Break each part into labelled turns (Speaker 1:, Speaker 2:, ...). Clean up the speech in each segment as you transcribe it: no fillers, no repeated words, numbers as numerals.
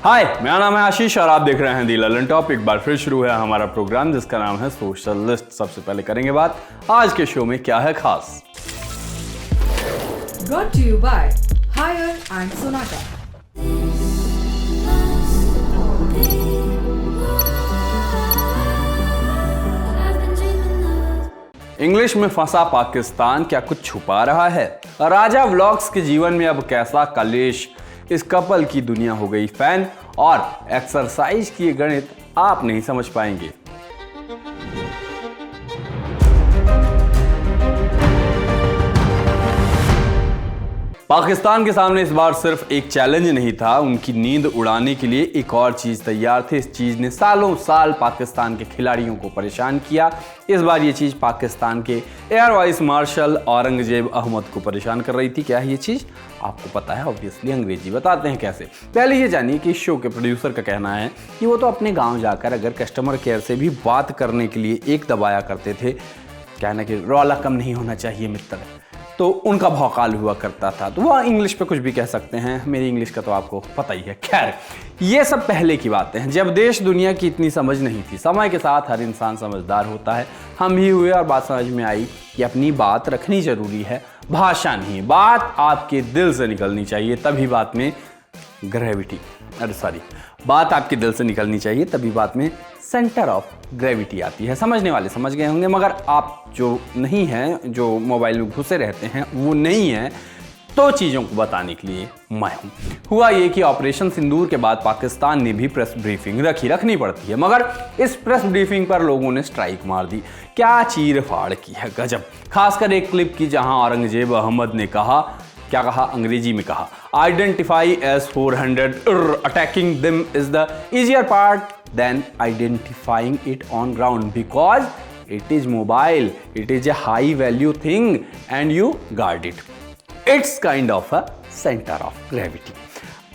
Speaker 1: हाय, मेरा नाम है आशीष और आप देख रहे हैं दी ललन टॉप। एक बार फिर शुरू है हमारा प्रोग्राम जिसका नाम है सोशल लिस्ट। सबसे पहले करेंगे बात आज के शो में क्या है खास।
Speaker 2: Brought to you by Hire and Sonata.
Speaker 1: English में फंसा पाकिस्तान क्या कुछ छुपा रहा है? राजा व्लॉग्स के जीवन में अब कैसा कलेश? इस कपल की दुनिया हो गई फैन और एक्सरसाइज की गणित आप नहीं समझ पाएंगे। पाकिस्तान के सामने इस बार सिर्फ एक चैलेंज नहीं था, उनकी नींद उड़ाने के लिए एक और चीज तैयार थी। इस चीज ने सालों साल पाकिस्तान के खिलाड़ियों को परेशान किया। इस बार ये चीज पाकिस्तान के air vice marshal Aurangzeb Ahmed को परेशान कर रही थी। क्या है ये चीज? आपको पता है ऑब्वियसली, अंग्रेजी बताते हैं कैसे। पहले ये जानिए कि इस शो के प्रोड्यूसर का कहना है कि वो तो अपने गाँव जाकर अगर कस्टमर केयर से भी बात करने के लिए एक दबाया करते थे, कहना कि रौला कम नहीं होना चाहिए मित्र, तो उनका भौकाल हुआ करता था। तो वह इंग्लिश पे कुछ भी कह सकते हैं, मेरी इंग्लिश का तो आपको पता ही है। खैर, ये सब पहले की बातें हैं, जब देश दुनिया की इतनी समझ नहीं थी। समय के साथ हर इंसान समझदार होता है, हम ही हुए और बात समझ में आई कि अपनी बात रखनी जरूरी है। भाषा नहीं, बात आपके दिल से निकलनी चाहिए, तभी बात में बात आपके दिल से निकलनी चाहिए, तभी बात में सेंटर ऑफ ग्रेविटी आती है। समझने वाले समझ गए होंगे, मगर आप जो नहीं हैं, जो मोबाइल में घुसे रहते हैं, वो नहीं हैं, तो चीज़ों को बताने के लिए मैं हूँ। हुआ ये कि ऑपरेशन सिंदूर के बाद पाकिस्तान ने भी प्रेस ब्रीफिंग रखनी पड़ती है, मगर इस प्रेस ब्रीफिंग पर लोगों ने स्ट्राइक मार दी। क्या चीर फाड़ की है, गजब। खासकर एक क्लिप की जहां औरंगजेब अहमद ने कहा, क्या कहा? अंग्रेजी में कहा, identify as 400 attacking them is the easier part than identifying it on ground because it is mobile, it is a high value thing and you guard it. It's kind of a centre of gravity.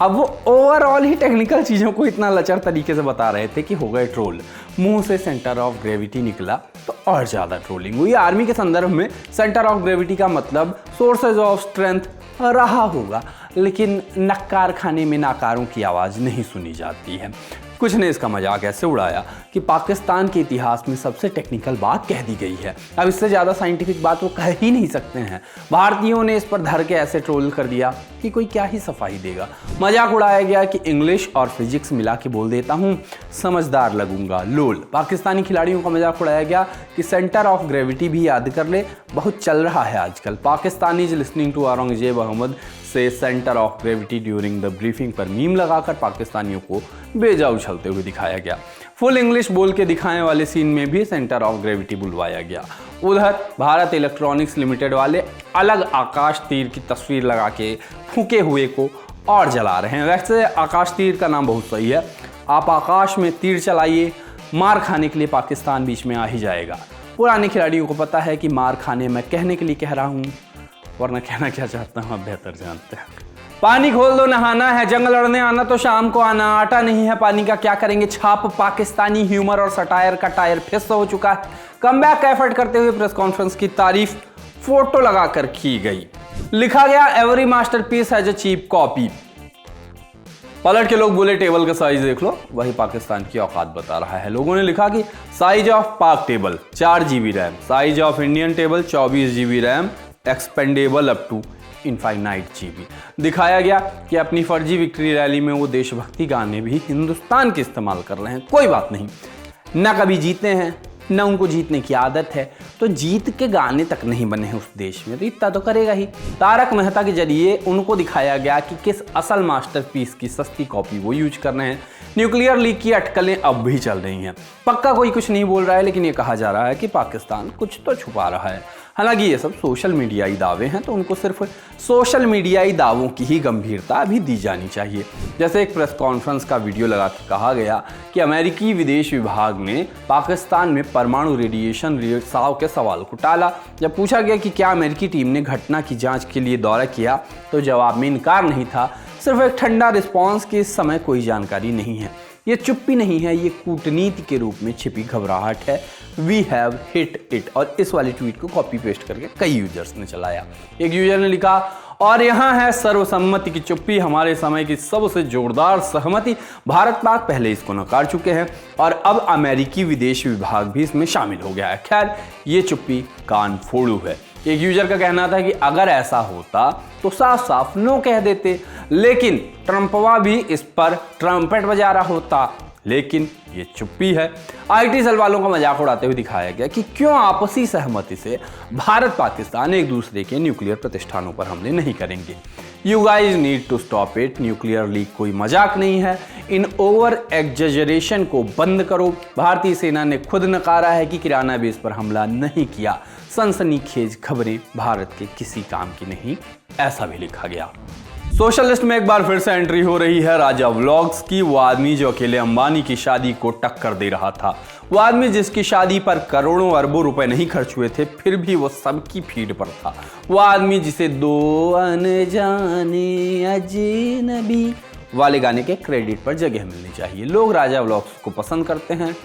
Speaker 1: अब वो overall ही technical चीज़ों को इतना लचर तरीके से बता रहे थे कि हो गए ट्रोल। मुंह से सेंटर ऑफ ग्रेविटी निकला तो और ज़्यादा ट्रोलिंग हुई। आर्मी के संदर्भ में सेंटर ऑफ ग्रेविटी का मतलब सोर्सेज ऑफ स्ट्रेंथ रहा होगा, लेकिन नक्कार खाने में नाकारों की आवाज़ नहीं सुनी जाती है। कुछ ने इसका मजाक ऐसे उड़ाया कि पाकिस्तान के इतिहास में सबसे टेक्निकल बात कह दी गई है, अब इससे ज़्यादा साइंटिफिक बात वो कह ही नहीं सकते हैं। भारतीयों ने इस पर धर के ऐसे ट्रोल कर दिया कि कोई क्या ही सफाई देगा। मजाक उड़ाया गया कि इंग्लिश और फिजिक्स मिला के बोल देता हूँ, समझदार लगूंगा, लोल। पाकिस्तानी खिलाड़ियों का मजाक उड़ाया गया कि सेंटर ऑफ ग्रेविटी भी याद कर ले, बहुत चल रहा है आजकल। पाकिस्तानी लिसनिंग टू औरंगजेब अहमद से centre of gravity during the briefing पर मीम लगाकर पाकिस्तानियों को बेजा उछलते हुए दिखाया गया। फुल इंग्लिश बोल के दिखाने वाले सीन में भी सेंटर ऑफ ग्रेविटी बुलवाया गया। उधर भारत इलेक्ट्रॉनिक्स लिमिटेड वाले अलग आकाश तीर की तस्वीर लगा के फूके हुए को और जला रहे हैं। वैसे आकाश तीर का नाम बहुत सही है, आप आकाश में तीर चलाइए, मार खाने के लिए पाकिस्तान बीच में आ ही जाएगा। पुराने खिलाड़ियों को पता है कि मार खाने मैं कहने के लिए कह रहा हूँ, वरना कहना क्या चाहता हूँ आप बेहतर जानते हैं। पानी खोल दो, नहाना है, जंग लड़ने आना तो शाम को आना, आटा नहीं है पानी का क्या करेंगे छाप। पाकिस्तानी ह्यूमर और सटायर का टायर फिस हो चुका है। कमबैक का एफर्ट करते हुए प्रेस कॉन्फ्रेंस की तारीफ फोटो लगाकर की गई। लिखा गया every masterpiece has a cheap copy. पलट के लोग बोले टेबल का साइज देख लो, वही पाकिस्तान की औकात बता रहा है। लोगों ने लिखा कि size of Pak table 4 GB RAM, size of Indian table 24 GB RAM, expandable up to infinite GB। दिखाया गया कि अपनी फर्जी विक्ट्री रैली में वो देशभक्ति गाने भी हिंदुस्तान के इस्तेमाल कर रहे हैं। कोई बात नहीं, ना कभी जीते हैं, ना उनको जीतने की आदत है, तो जीत के गाने तक नहीं बने हैं उस देश में, तो इतना तो करेगा ही। तारक मेहता के जरिए उनको दिखाया गया कि किस असल मास्टरपीस की सस्ती कॉपी वो यूज कर रहे हैं। न्यूक्लियर लीक की अटकलें अब भी चल रही हैं। पक्का कोई कुछ नहीं बोल रहा है, लेकिन ये कहा जा रहा है कि पाकिस्तान कुछ तो छुपा रहा है। हालांकि ये सब सोशल मीडियाई दावे हैं, तो उनको सिर्फ सोशल मीडियाई दावों की ही गंभीरता भी दी जानी चाहिए। जैसे एक प्रेस कॉन्फ्रेंस का वीडियो लगा के कहा गया कि अमेरिकी विदेश विभाग ने पाकिस्तान में परमाणु रेडिएशन रिसाव के सवाल को टाला। जब पूछा गया कि क्या अमेरिकी टीम ने घटना की जांच के लिए दौरा किया, तो जवाब में इनकार नहीं था, सिर्फ एक ठंडा रिस्पॉन्स कि इस समय कोई जानकारी नहीं है। ये चुप्पी नहीं है, ये कूटनीति के रूप में छिपी घबराहट है। We have hit it. और इस वाले ट्वीट को कॉपी पेस्ट करके कई यूजर्स ने चलाया। एक यूजर ने लिखा, और यहाँ है सर्वसम्मति की चुप्पी, हमारे समय की सबसे जोरदार सहमति। भारत पाक पहले इसको नकार चुके हैं और अब अमेरिकी विदेश विभाग भी इसमें शामिल हो गया है। खैर, ये चुप्पी कान फोड़ू है। एक यूजर का कहना था कि अगर ऐसा होता तो साफ साफ नो कह देते, लेकिन ट्रंपवा भी इस पर ट्रम्पेट बजा रहा होता, लेकिन ये चुप्पी है। आईटी सेल वालों का मजाक उड़ाते हुए दिखाया गया कि क्यों आपसी सहमति से भारत पाकिस्तान एक दूसरे के न्यूक्लियर प्रतिष्ठानों पर हमले नहीं करेंगे। You guys need to stop it. Nuclear leak कोई मजाक नहीं है। इन ओवर एग्जेजरेशन को बंद करो। भारतीय सेना ने खुद नकारा है कि किराना बेस पर हमला नहीं किया। सनसनीखेज खबरें भारत के किसी काम की नहीं, ऐसा भी लिखा गया। सोशल लिस्ट में एक बार फिर से एंट्री हो रही है राजा व्लॉग्स की। वो आदमी जो अकेले अंबानी की शादी को टक्कर दे रहा था, वो आदमी जिसकी शादी पर करोड़ों अरबों रुपए नहीं खर्च हुए थे, फिर भी वो सबकी फीड पर था। वो आदमी जिसे दो अनजाने अजनबी वाले गाने के क्रेडिट पर जगह मिलनी चाहिए। लोग राजा व्लॉग्स को पसंद करते हैं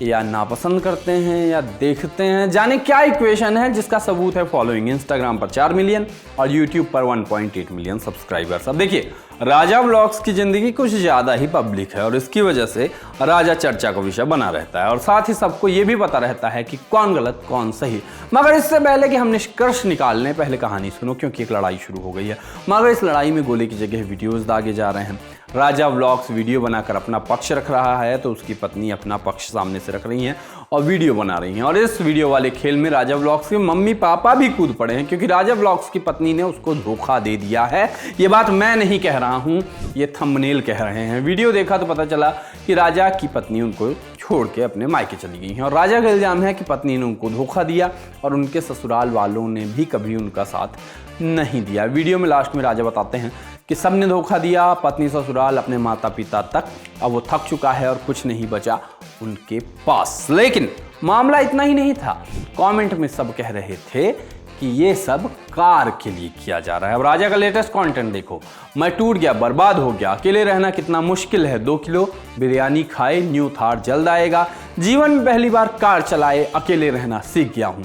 Speaker 1: या नापसंद करते हैं या देखते हैं, जाने क्या इक्वेशन है जिसका सबूत है फॉलोइंग। इंस्टाग्राम पर 4 मिलियन और यूट्यूब पर 1.8 मिलियन सब्सक्राइबर्स। अब देखिए, राजा व्लॉग्स की जिंदगी कुछ ज्यादा ही पब्लिक है और इसकी वजह से राजा चर्चा का विषय बना रहता है और साथ ही सबको ये भी पता रहता है कि कौन गलत कौन सही। मगर इससे पहले कि हम निष्कर्ष निकाल लें, पहले कहानी सुनो, क्योंकि एक लड़ाई शुरू हो गई है। मगर इस लड़ाई में गोले की जगह वीडियोस दागे जा रहे हैं। राजा व्लॉग्स वीडियो बनाकर अपना पक्ष रख रहा है तो उसकी पत्नी अपना पक्ष सामने से रख रही हैं और वीडियो बना रही हैं। और इस वीडियो वाले खेल में राजा व्लॉग्स के मम्मी पापा भी कूद पड़े हैं, क्योंकि राजा व्लॉग्स की पत्नी ने उसको धोखा दे दिया है। ये बात मैं नहीं कह रहा हूं, ये थंबनेल कह रहे हैं। वीडियो देखा तो पता चला कि राजा की पत्नी उनको छोड़ के अपने मायके चली गई हैं और राजा का इल्जाम है कि पत्नी ने उनको धोखा दिया और उनके ससुराल वालों ने भी कभी उनका साथ नहीं दिया। वीडियो में लास्ट में राजा बताते हैं कि सबने धोखा दिया, पत्नी, ससुराल, अपने माता पिता तक। अब वो थक चुका है और कुछ नहीं बचा उनके पास। लेकिन मामला इतना ही नहीं था। कमेंट में सब कह रहे थे कि ये सब कार के लिए किया जा रहा है। अब राजा का लेटेस्ट कंटेंट देखो। मैं टूट गया, बर्बाद हो गया, अकेले रहना कितना मुश्किल है, 2 किलो बिरयानी खाए, न्यू थार जल्द आएगा, जीवन में पहली बार कार चलाए, अकेले रहना सीख गया हूं।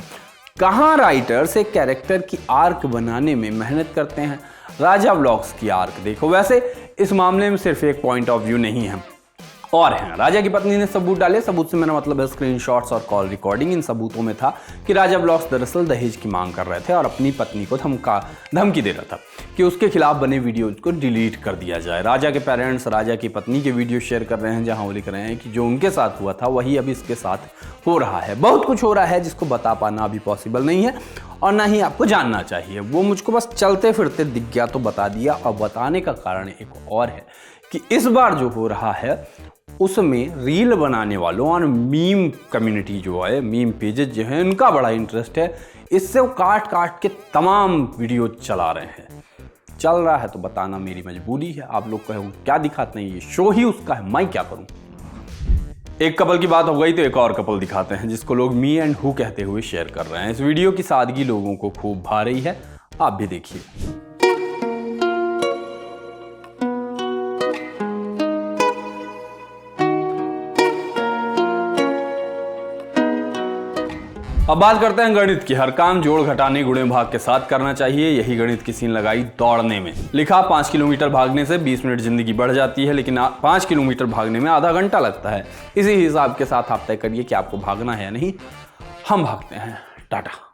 Speaker 1: कहां राइटर्स एक कैरेक्टर की आर्क बनाने में मेहनत करते हैं। राजा व्लॉग्स की आर्क देखो। वैसे इस मामले में सिर्फ एक पॉइंट ऑफ व्यू नहीं है और हैं। राजा की पत्नी ने सबूत डाले। सबूत से मेरा मतलब है स्क्रीनशॉट्स और कॉल रिकॉर्डिंग। इन सबूतों में था कि राजा व्लॉग्स दरअसल दहेज की मांग कर रहे थे और अपनी पत्नी को धमकी दे रहा था कि उसके खिलाफ बने वीडियो को डिलीट कर दिया जाए। राजा के पेरेंट्स राजा की पत्नी के वीडियो शेयर कर रहे हैं जहां वो लिख रहे हैं कि जो उनके साथ हुआ था वही अभी इसके साथ हो रहा है। बहुत कुछ हो रहा है जिसको बता पाना अभी पॉसिबल नहीं है और ना ही आपको जानना चाहिए। वो मुझको बस चलते फिरते दिख गया तो बता दिया। और बताने का कारण एक और है कि इस बार जो हो रहा है उसमें रील बनाने वालों और मीम कम्युनिटी जो है, मीम पेजेस जो हैं, उनका बड़ा इंटरेस्ट है। इससे वो काट काट के तमाम वीडियो चला रहे हैं। चल रहा है तो बताना मेरी मजबूरी है। आप लोग कहो क्या दिखाते हैं, ये शो ही उसका है, मैं क्या करूं। एक कपल की बात हो गई तो एक और कपल दिखाते हैं जिसको लोग मी एंड हु कहते हुए शेयर कर रहे हैं। इस वीडियो की सादगी लोगों को खूब भा रही है, आप भी देखिए। अब बात करते हैं गणित की। हर काम जोड़ घटाने गुणे भाग के साथ करना चाहिए। यही गणित की सीन लगाई दौड़ने में। लिखा 5 किलोमीटर भागने से 20 मिनट जिंदगी बढ़ जाती है, लेकिन 5 किलोमीटर भागने में आधा घंटा लगता है। इसी हिसाब के साथ आप तय करिए कि आपको भागना है या नहीं। हम भागते हैं। टाटा।